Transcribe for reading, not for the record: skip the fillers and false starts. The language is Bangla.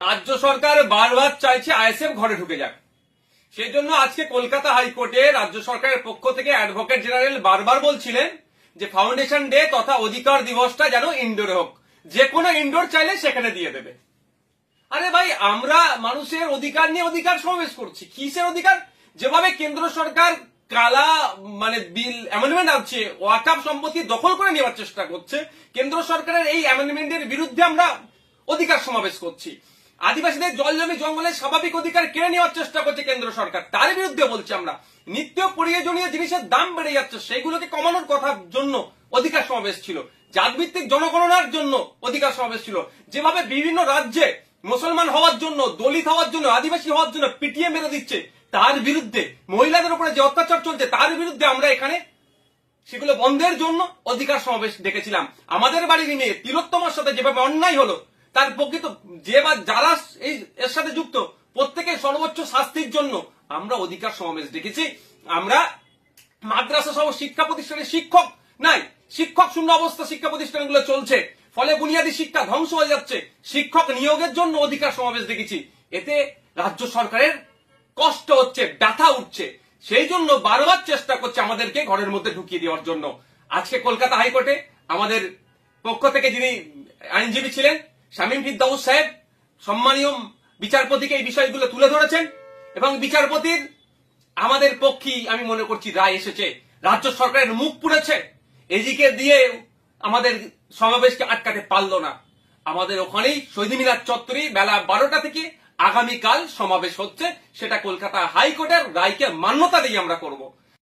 রাজ্য সরকার বারবার চাইছে আইএসএফ ঘরে ঢুকে যাক। সেই জন্য আজকে কলকাতা হাইকোর্টে রাজ্য সরকারের পক্ষ থেকে অ্যাডভোকেট জেনারেল বারবার বলছিলেন যে ফাউন্ডেশন ডে তথা অধিকার দিবসটা যেন ইনডোরে হোক, যে কোনো ইনডোর চাইলে সেখানে দিয়ে দেবে। আরে ভাই, আমরা মানুষের অধিকার নিয়ে অধিকার সমাবেশ করছি। কিসের অধিকার? যেভাবে কেন্দ্র সরকার কালা বিল অ্যামেন্ডমেন্ট আছে, ওয়াকফ সম্পত্তি দখল করে নেওয়ার চেষ্টা করছে, কেন্দ্র সরকারের এই অ্যামেন্ডমেন্টের বিরুদ্ধে আমরা অধিকার সমাবেশ করছি। আদিবাসীদের জল জমি জঙ্গলের স্বাভাবিক অধিকার কেড়ে নেওয়ার চেষ্টা করছে কেন্দ্র সরকার, তার বিরুদ্ধে বলছি আমরা। নিত্য প্রয়োজনীয় জিনিসের দাম বেড়ে যাচ্ছে, সেইগুলোকে কমানোর কথার জন্য অধিকার সমাবেশ ছিল। জাতভিত্তিক জনগণনার জন্য অধিকার সমাবেশ ছিল। যেভাবে বিভিন্ন রাজ্যে মুসলমান হওয়ার জন্য, দলিত হওয়ার জন্য, আদিবাসী হওয়ার জন্য পিটিয়ে মেরে দিচ্ছে, তার বিরুদ্ধে, মহিলাদের উপরে যে অত্যাচার চলছে তার বিরুদ্ধে আমরা এখানে সেগুলো বন্ধের জন্য অধিকার সমাবেশ ডেকেছিলাম। আমাদের বাড়ির মেয়ে তিলোত্তমার সাথে যেভাবে অন্যায় হলো, তার প্রকৃত যারা এর সাথে যুক্ত প্রত্যেকের সর্বোচ্চ শাস্তির জন্য আমরা অধিকার সমাবেশ ডেকেছি। আমরা মাদ্রাসা সহ শিক্ষা প্রতিষ্ঠানে শিক্ষক নাই, শিক্ষক শূন্য অবস্থা শিক্ষা প্রতিষ্ঠানগুলো চলছে, ফলে বুনিয়াদী শিক্ষা ধ্বংস হয়ে যাচ্ছে। শিক্ষক নিয়োগের জন্য অধিকার সমাবেশ দেখেছি। এতে রাজ্য সরকারের কষ্ট হচ্ছে, ব্যথা উঠছে, সেই জন্য বারবার চেষ্টা করছে আমাদেরকে ঘরের মধ্যে ঢুকিয়ে দেওয়ার জন্য। আজকে কলকাতা হাইকোর্টে আমাদের পক্ষ থেকে যিনি আইনজীবী ছিলেন শামীম ফিরদৌস সাহেব সম্মানীয় বিচারপতিকে এই বিষয়গুলো তুলে ধরেছেন, এবং বিচারপতির আমাদের পক্ষে আমি মনে করছি রায় এসেছে। রাজ্য সরকারের মুখ পুড়েছে, এদিকে দিয়ে আমাদের সমাবেশকে আটকাতে পারল না। আমাদের ওখানেই শহীদ মিনার চত্বরে বেলা 12টা থেকে আগামীকাল সমাবেশ হচ্ছে, সেটা কলকাতা হাইকোর্টের রায়কে মান্যতা দিয়ে আমরা করব।